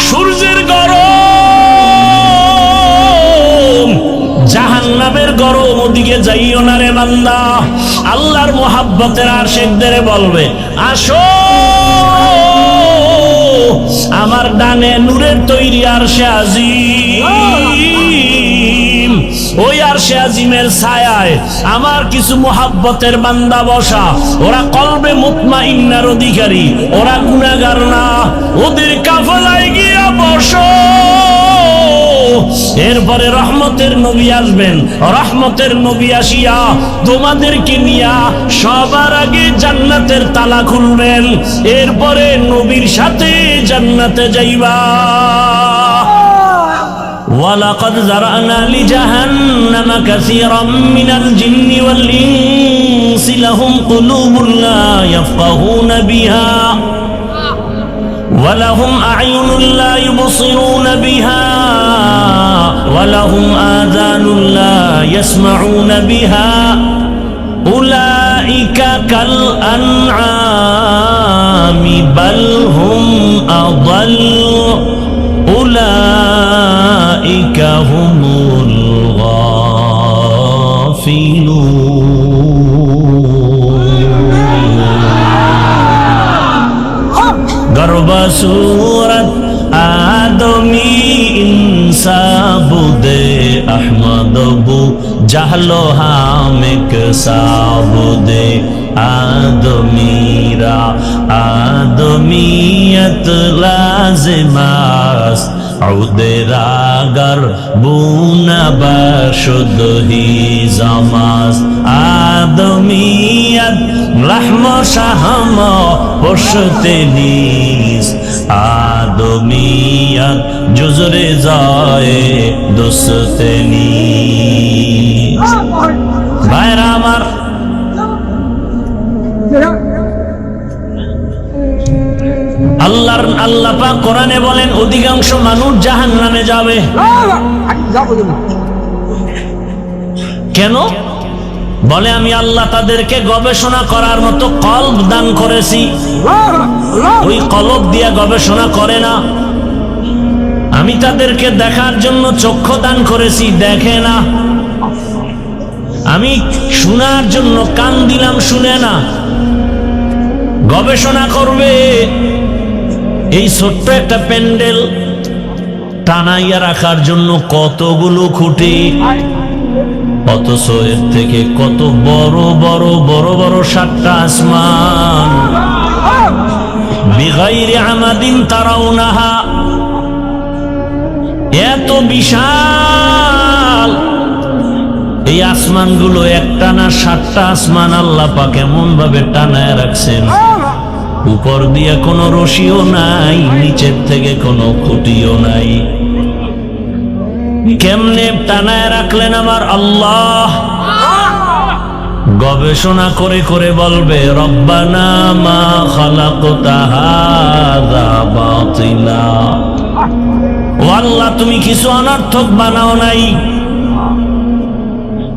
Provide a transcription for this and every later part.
সূর্যের গরম, জাহান্নামের গরম, ওদিকে যাইও না রে বান্দা। আল্লাহর মোহাব্বতের আশিকদের বলবে, আসো আমার ডানে নূরের তৈরি আরশে আজিম, ওই আরশে আজিমের ছায়ায় আমার কিছু মোহাব্বতের বান্দা বসা। ওরা কলবে মুতমাইন্নার অধিকারী, ওরা গুনাহগার না। ওদের কাফেলায় গিয়া বসো। এরপরে রহমতের নবী আসবেন, রহমতের নবী আসিয়া তোমাদেরকে নিয়া সবার আগে জান্নাতের তালা খুলবেন। এরপরে নবীর সাথে জান্নাতে যাইবা। ওয়ালাকাদ যারানা লিজাহান্নামা কাসীরাম মিনাল জিন্নি ওয়াল ইনসি লাহুম কুলুবুন লা ইয়াফকাহুনা বিহা ওয়ালাহুম আ'য়ুনুন লা ইউবসিরুনা বিহা ওয়ালাহুম আযানুন লা ইয়াসমাউনা বিহা উলাইকা কাল আনআমি বাল হুম আযাল উলাইকা হুমুল গাফিলুন। গর্বা সুরত আদমি ইনসাবুদে আহমদবু জাহলো হামেক সাবুদে আদমিরা আদমিয়ত লাজিমাস উদেরাগার বুনাবাশুদ হি জামাস আদমিয়ত রহম শাহম পশতে নিস আদমিয়ত জুজরে যায় দোস্তে নিস। ভাইরা আমার, আল্লাহ পাক কোরআনে বলেন অধিকাংশ মানুষ জাহান্নামে যাবে। কেন? বলে আমি আল্লাহ তাদেরকে গবেষণা করার মতো কলব দান করেছি। ওই কলব দিয়া গবেষণা করে না। আমি তাদেরকে দেখার জন্য চক্ষু দান করেছি, দেখে না। আমি শোনার জন্য কান দিলাম, শুনে না। গবেষণা করবে এই ছোট্ট একটা প্যান্ডেল টানাইয়া রাখার জন্য কতগুলো খুঁটি, অথচ এর থেকে কত বড় বড় বড় বড় সাতটা আসমান। বিগাইরি আমাদিন তারাউনাহা, এত বিশাল এই আসমানগুলো, একটা না সাতটা আসমান আল্লাহ পাক এমন ভাবে টানায় রাখছেন, উপর দিয়ে কোনো রশিও নাই, নিচের থেকে কোনো খুঁটিও নাই। কেমনে টানায় রাখলেন আমার আল্লাহ? গবেষণা করে করে বলবে, রব্বানা মা খালাকতা হাযা বাতিলা। ও আল্লাহ, তুমি কিছু অনর্থক বানাও নাই।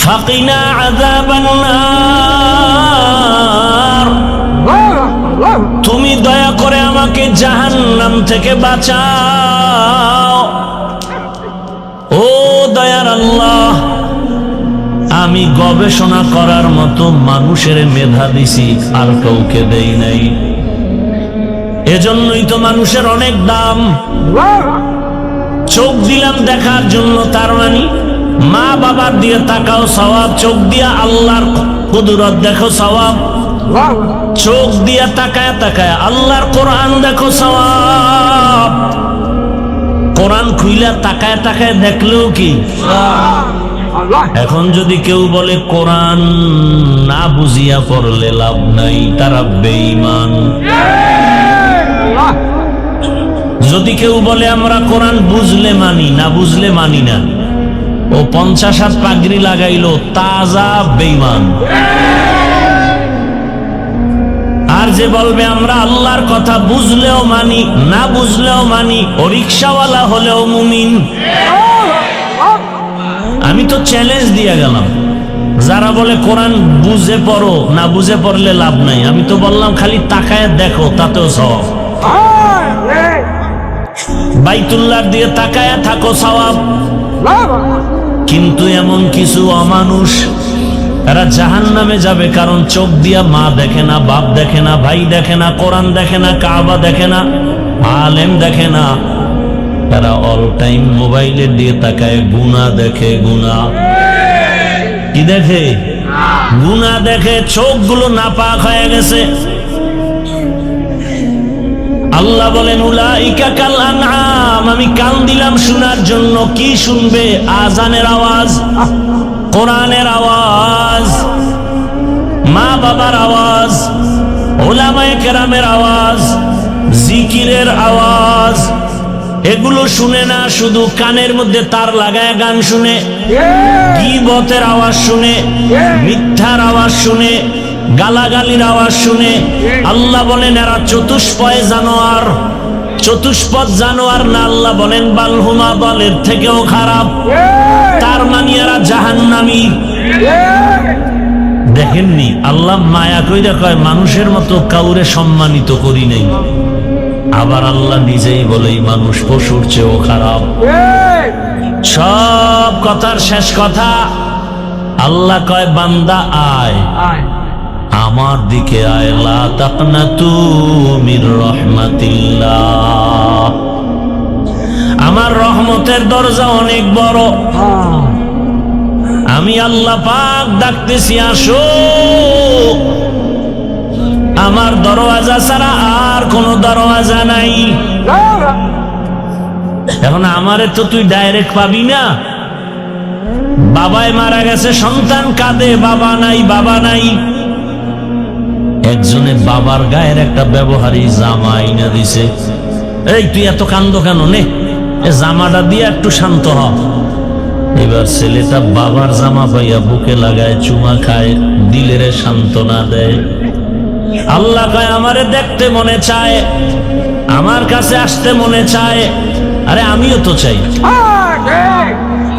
ফাকিনা আযাবান নার, তুমি দয়া করে আমাকে জাহান্নাম থেকে বাঁচাও। ও দয়ার আল্লাহ, আমি গবেষণা করার মতো মানুষের মেধা দিছি, আর কাউকে দেই নাই। এজন্যই তো মানুষের অনেক দাম। চোখ দিলাম দেখার জন্য, তার মানে মা বাবার দিয়ে তাকাও সওয়াব, চোখ দিয়া আল্লাহর কুদরত দেখো সওয়াব। চোখ দিয়া তাকায় তাকায় আল্লাহর কোরআন দেখো সওয়াব। কোরআন খুইলা তাকায় তাকায় দেখলেও কি? এখন যদি কেউ বলে কোরআন না বুঝিয়া পড়লে লাভ নাই, তারা বেঈমান। যদি কেউ বলে আমরা কোরআন বুঝলে মানি, না বুঝলে মানি না, ও 50 হাত পাগড়ি লাগাইলো, তাজা বেঈমান। আর যে বলবে আমরা আল্লাহর কথা বুঝলেও মানি, না বুঝলেও মানি, ও রিকশাওয়ালা হলেও মুমিন। আমি তো চ্যালেঞ্জ দিয়ে গেলাম, যারা বলে কোরআন বুঝে পড়ো, না বুঝে পড়লে লাভ নাই, আমি তো বললাম খালি তাকায় দেখো, তাতেও সওয়াব। বাইতুল্লাহ দিয়ে তাকায়া থাকো সওয়াব। কিন্তু এমন কিছু অমানুষ, এরা জাহান্নামে যাবে, কারণ চোখ দিয়া মা দেখে না, বাপ দেখে না, ভাই দেখে না, কোরআন দেখে না, কাবা দেখে না, আলেম দেখে না। তারা অল টাইম মোবাইলের দিয়ে তাকায়, গুনাহ দেখে। গুনাহ কি দেখে? গুনাহ দেখে। চোখগুলো নাপাক হয়ে গেছে। আল্লাহ বলেন উলাইকা কাল আনআম, আমি কান দিলাম শোনার জন্য। কি শুনবে? আজানের আওয়াজ, কোরআনের আওয়াজ, মা বাবার আওয়াজ, উলামায়ে কেরামের আওয়াজ, জিকিরের আওয়াজ। এগুলো শুনে না, শুধু কানের মধ্যে তার লাগায় গান শুনে, গীবতের আওয়াজ শুনে, মিথ্যার আওয়াজ শুনে, গালাগালির আওয়াজ শুনে। আল্লাহ বলেন এরা চতুষ্পয় জানোয়ার। চতুষ্পদ জানোয়ার না, আল্লাহ বলেন বালহুমা, বলের থেকেও খারাপ। তার মানে এরা জাহান্নামী। দেখেননি আল্লাহ মায়া কইরা কয় মানুষের মতো কাউরে সম্মানিত করি নাই। আবার আল্লাহ নিজেই বলে মানুষ পশুর চেয়েও খারাপ। সব কথার শেষ কথা, আল্লাহ কয় বান্দা আয়, আমার দিকে আয়। লা তাকনাতু মির রাহমাতিল্লাহ। আমার রহমতের দরজা অনেক বড়। আমি আল্লাহ পাক ডাকতেছি, আসো। আমার দরওয়াজা ছাড়া আর কোন দরওয়াজা নাই। এখন আমারে তো তুই ডাইরেক্ট পাবি না। বাবাই মারা গেছে, সন্তান কাঁদে, বাবা নাই, বাবা নাই। একজনে বাবার গায়ের একটা ব্যবহারী জামা আইনা দিছে। এই তুই এত কান্দ কেন? নে জামাটা দিয়ে একটু শান্ত হ। এবার ছেলেটা বাবার জামা পাইয়া বুকে লাগায়, চুমা খায়, দিলের সান্ত্বনা দেয়। আল্লাহ কয় আমারে দেখতে মনে চায়, আমার কাছে আসতে মনে চায়। আরে আমিও তো চাই।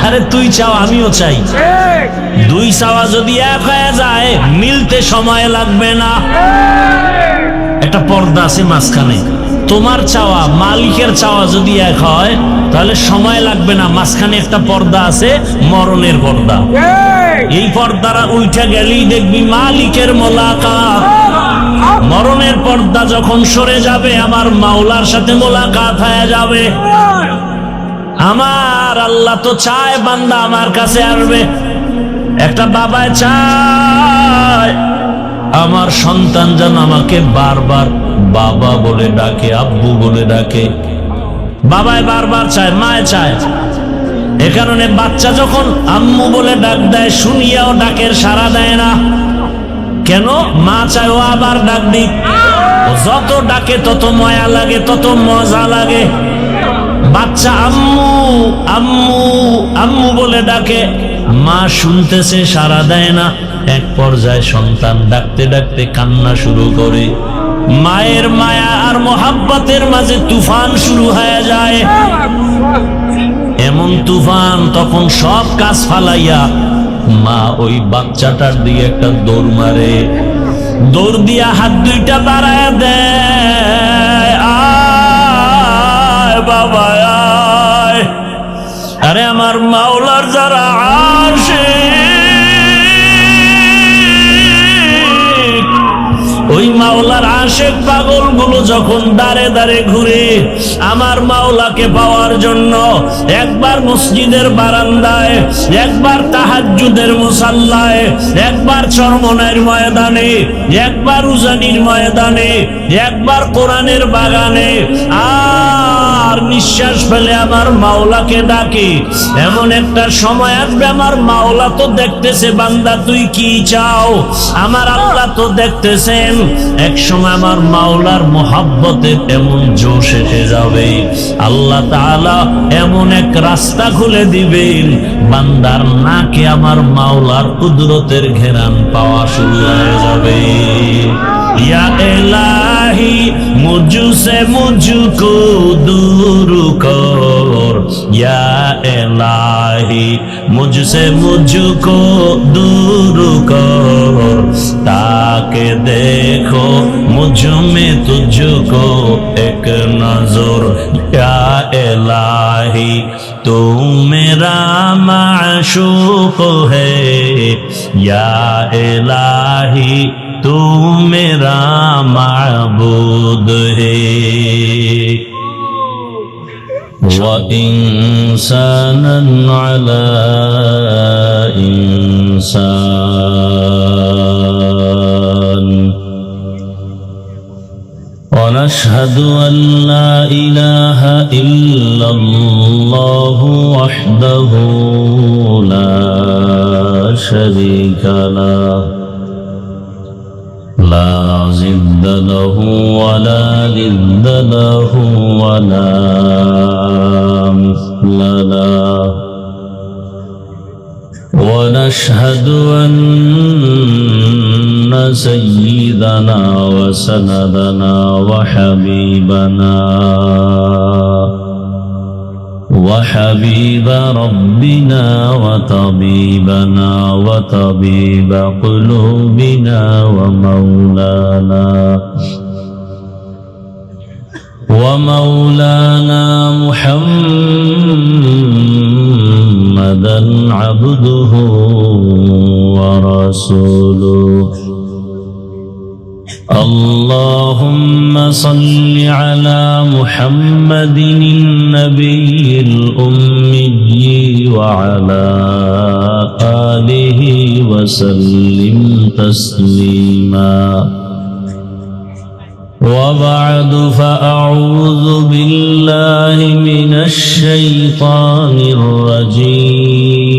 আরে তুই চাও, আমিও চাই। দুই চাওয়া যদি এক হয়ে যায়, মিলতে সময় লাগবে না। একটা পর্দা আছে মাঝখানে। তোমার চাওয়া মালিকের চাওয়া যদি এক হয়, তাহলে সময় লাগবে না। মাঝখানে একটা পর্দা আছে, মরণের পর্দা। এই পর্দারা উঠে গেলেই দেখবি মালিকের মোলাকাত। মরণের পর্দা যখন সরে যাবে, আমার মাওলার সাথে মোলাকাত হয়ে যাবে। আমার আল্লাহ তো চায় বান্দা আমার কাছে আসবে। একটা বাবা চায় আমার সন্তান যেন আমাকে বারবার বাবা বলে ডাকে, আব্বু বলে ডাকে। বাবায় বারবার চায়, মায় চায়। এ কারণে বাচ্চা যখন আম্মু বলে ডাক দেয়, শুনিয়াও ডাকের সাড়া দেয় না। কেন? মা চায় ও আবার ডাক দিক। যত ডাকে তত মায়া লাগে, তত মজা লাগে। বাচ্চা আম্মু আম্মু আম্মু বলে ডাকে, মা শুনতেছে, সাড়া দেয় না। এক পর্যায়ে সন্তান ডাকতে ডাকতে কান্না শুরু করে। মায়ের মায়া আর মোহাব্বতের মাঝে তুফান শুরু হয়ে যায়। এমন তুফান, তখন সব কাজ ফালাইয়া মা ওই বাচ্চাটার দিকে একটা দৌড় মারে। দৌড় দিয়া হাত দুইটা বাড়ায় দেয়, আয় বাবা আয়। আরে আমার মাওলার যারা আশিক, ওই মাওলার আশিক পাগল গুলো যখন দাঁড়ে দাঁড়ে ঘুরে আমার মাওলাকে পাওয়ার জন্য, একবার মসজিদের বারান্দায়, একবার তাহাজ্জুদের মুসাল্লায়, একবার চরমনাইর ময়দানে, একবার উজানির ময়দানে, একবার কোরআনের বাগানে, আর নিঃশ্বাস ফেলে আমার মাওলাকে ডাকে। এমন একটা সময় আসবে, আমার মাওলা তো দেখতেছে বান্দা তুই কি চাও। আমার আল্লাহ তো দেখতেছেন। এক সময় আমার মাওলার মোহাব্বতে এমন জোশ এসে যাবে, আল্লাহ তাআলা এমন এক রাস্তা খুলে দিবেন, বান্দার নাকে আমার মাওলার কুদরতের ঘেরান পাওয়া শুরু হয়ে যাবে। या इलाही मुझसे मुझको दूर कर, या इलाही मुझसे मुझको दूर कर, ताकि देखो मुझ में तुझको एक नजर। या इलाही तू मेरा माशूक है, या इलाही तू मेरा माबूद है। وإنسانا على إنسان ونشهد أن لا إله إلا الله وحده لا شريك له لا ضد له ولا ند له ولا مثل له ونشهد أن سيدنا وسندنا وحبيب ربنا وطبيبنا وطبيب قلوبنا ومولانا محمدا عبده ورسوله اللهم صل على محمد النبي الأمي وعلى آله وسلم تسليما وبعد فأعوذ بالله من الشيطان الرجيم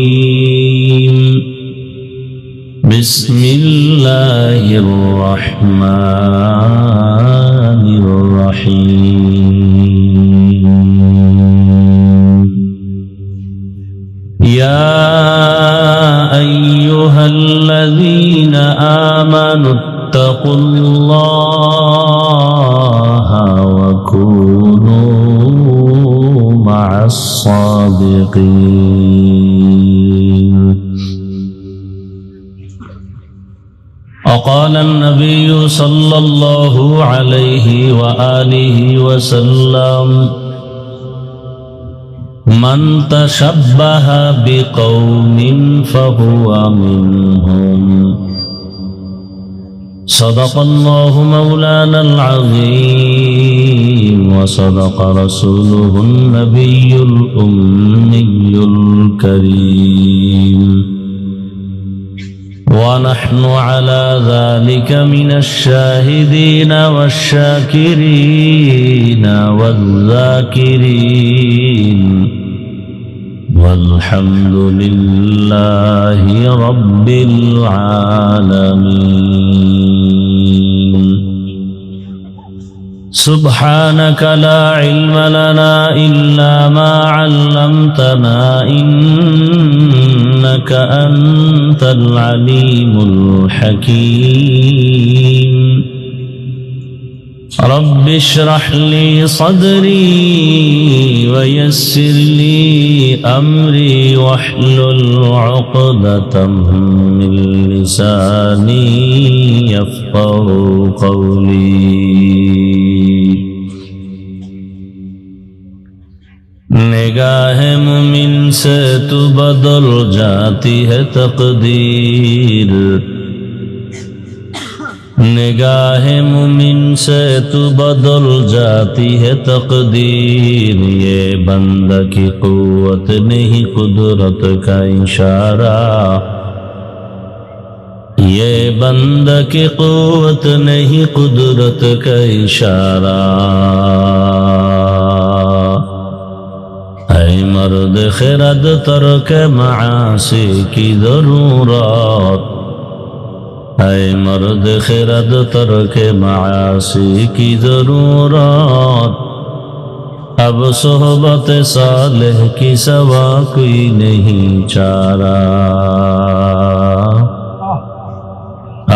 بسم الله الرحمن الرحيم يا أيها الذين آمنوا اتقوا الله وكونوا مع الصادقين وقال النبي صلى الله عليه وآله وسلم من تشبه بقوم فهو منهم صدق الله مولانا العظيم وصدق رسوله النبي الأمي الكريم ونحن على ذلك من الشاهدين والشاكرين والذاكرين والحمد لله رب العالمين سبحانك لا علم لنا إلا ما علمتنا إنك أنت العليم الحكيم رب اشرح لي صدري ويسر لي أمري واحلل عقدة من لساني يفقه قولي निगाह मुमिन से तू बदल जाती है तकदीर निगाह मुमिन से तू बदल जाती है तकदीर ये बंदा की कुव्वत नहीं कुदरत का इशारा ये बंदा की कुव्वत नहीं कुदरत का इशारा ऐ मर्द खिरद तर्क मासी की जरूरत ऐ मर्द खिरद तर्क मासी की जरूरत अब सोहबत सालेह की सवा कोई नहीं चारा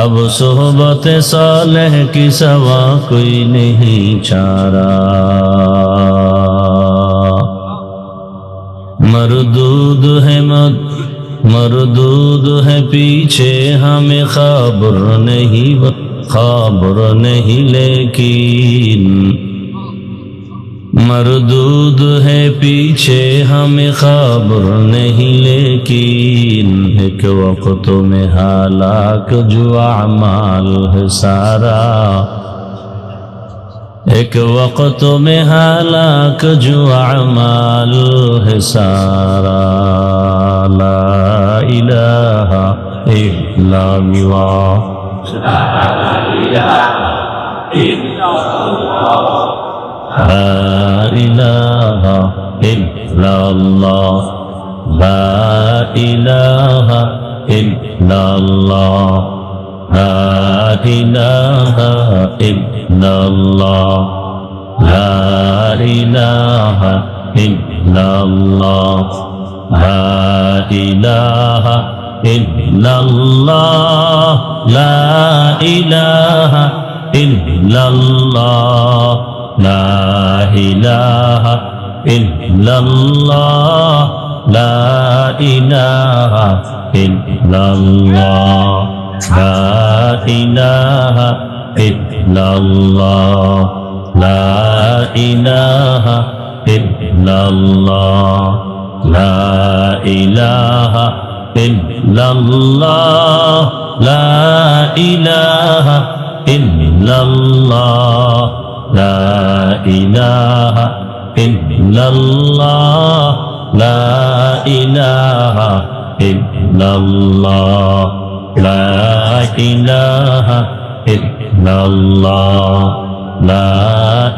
अब सोहबत सालेह की सवा कोई नहीं चारा मरदूद है पीछे हमें खबर नहीं लेकिन मरदूद है पीछे हमें खबर नहीं, लेकिन एक वक्त में हालाक जो अमाल है सारा, एक वक्त में हालाक जो अमाल है सारा। ला इलाहा इल्लल्लाह, ला इलाहा इल्लल्लाह, ला इलाहा इल्लल्लाह, ला इलाहा इल्लल्लाह, ला इलाहा इल्लल्लाह, ला इलाहा इल्लल्लाह, ला इलाहा इल्लल्लाह, ला इलाहा इल्लल्लाह, ला इलाहा इल्लल्लाह, ला इलाहा इल्लल्लाह, ला इलाहा इल्लल्लाह, ला इलाहा इल्लल्लाह, ला इलाहा इल्लल्लाह, لا إله إلا الله، لا إله إلا الله، لا إله إلا الله، لا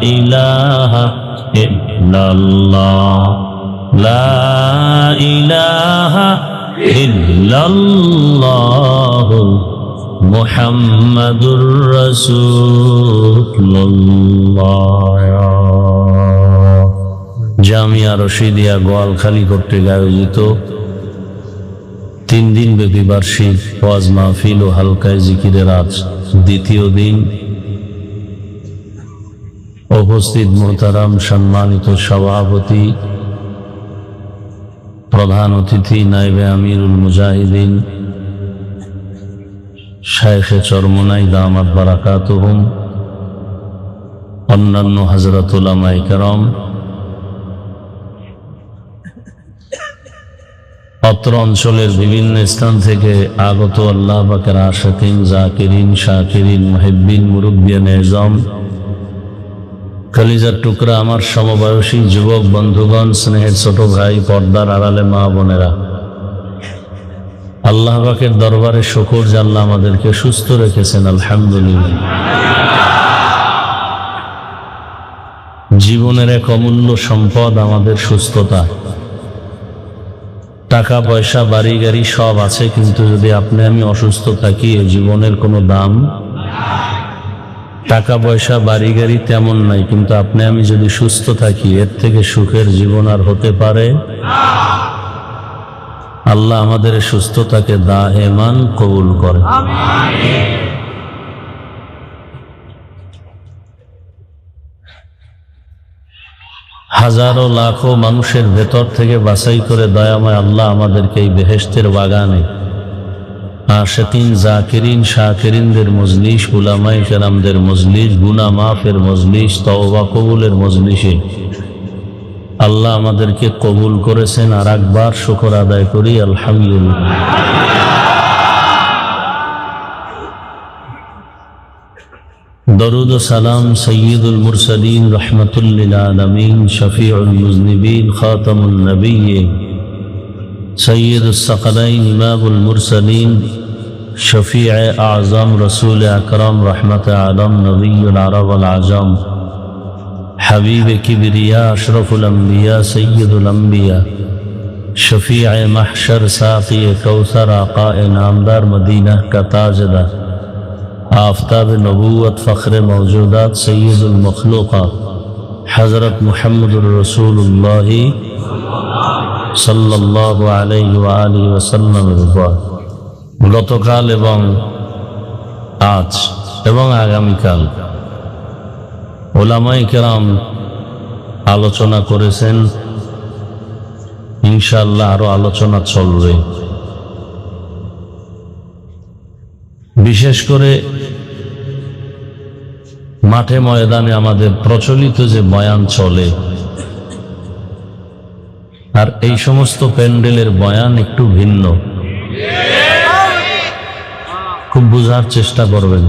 إله إلا الله، لا إله إلا الله মুহাম্মাদুর রাসূলুল্লাহ। জামিয়া রশিদিয়া গোয়ালখালী কর্তৃক আয়োজিত 3 দিন ব্যাপী বার্ষিক ওয়াজ মাহফিল ও হালকায় জিকিরের আজ দ্বিতীয় দিন। উপস্থিত মোহতারাম সম্মানিত সভাপতি, প্রধান অতিথি নায়েবে আমিরুল মুজাহিদিন শায়েখে চরমোনাই দামাত বারাকাতুহুম, অন্যান্য হযরত উলামায়ে কেরাম, অত্র অঞ্চলের বিভিন্ন স্থান থেকে আগত আল্লাহ পাকের আশিকিন, জাকিরিন, শাকিরিন, মুহিব্বিন, মুরব্বিয়ানে ইজম, কলিজার টুকরা আমার সমবয়সী যুবক বন্ধুগণ, স্নেহের ছোট ভাই, পর্দার আড়ালে মা বোনেরা, আল্লাহ পাকের দরবারে শুকর যে আল্লাহ আমাদেরকে সুস্থ রেখেছেন, আলহামদুলিল্লাহ। জীবনের এক অমূল্য সম্পদ আমাদের সুস্থতা। টাকা পয়সা বাড়ি গাড়ি সব আছে, কিন্তু যদি আপনি আমি অসুস্থ থাকি এই জীবনের কোনো দাম। টাকা পয়সা বাড়ি গাড়ি তেমন নাই, কিন্তু আপনি আমি যদি সুস্থ থাকি এর থেকে সুখের জীবন আর হতে পারে। আল্লাহ আমাদের সুস্থতাকে দায়েমান কবুল করে। হাজারো লাখো মানুষের ভেতর থেকে বাছাই করে দয়াময় আল্লাহ আমাদেরকে এই বেহেশতের বাগানে আশিকিন, জাকিরিন, শাকিরিনদের মজলিস, উলামায়ে কেরামদের মজলিস, গুনাহ মাফের মজলিস, তওবা কবুলের মজলিসে আল্লাহ আমাদেরকে কবুল করেছেন। আর একবার শুকর আদায় করি, আলহামদুলিল্লাহ। দরুদ ও সালাম সাইয়্যিদুল মুরসালিন, রাহমাতুল লিল আলামিন, শফিউল মুজনিবিন, খাতামুন নবিয়্যিন, সাইয়্যিদুস সাকালাইন, ইমামুল মুরসালিন, শফিয়ে আযম, রাসূল আকরাম, রাহমাতে আলম, নবিয়ুল আরব ওয়াল আজম, হাবিব কিবরিয়া, আশরাফুল আম্বিয়া, সৈয়দুল আম্বিয়া, শফিয়ে মাহশর, সাকি কৌসর, আকায়ে নামদার, মদিনা কা তাজদার, আফতাব নবুয়ত, ফখরে মওজুদাত, সৈয়দুল মখলুকাত, হযরত মুহাম্মদুর রাসূলুল্লাহ সাল্লাল্লাহু আলাইহি ওয়া আলিহি ওয়াসাল্লামের উপর গতকাল এবং আজ এবং আগামীকাল উলামায়ে কেরাম আলোচনা করেছেন। ইনশাআল্লাহ আরো আলোচনা চলবে। বিশেষ করে মাঠে ময়দানে আমাদের প্রচলিত যে বয়ান চলে, আর এই সমস্ত প্যান্ডেলের বয়ান একটু ভিন্ন। খুব বুঝার চেষ্টা করবেন।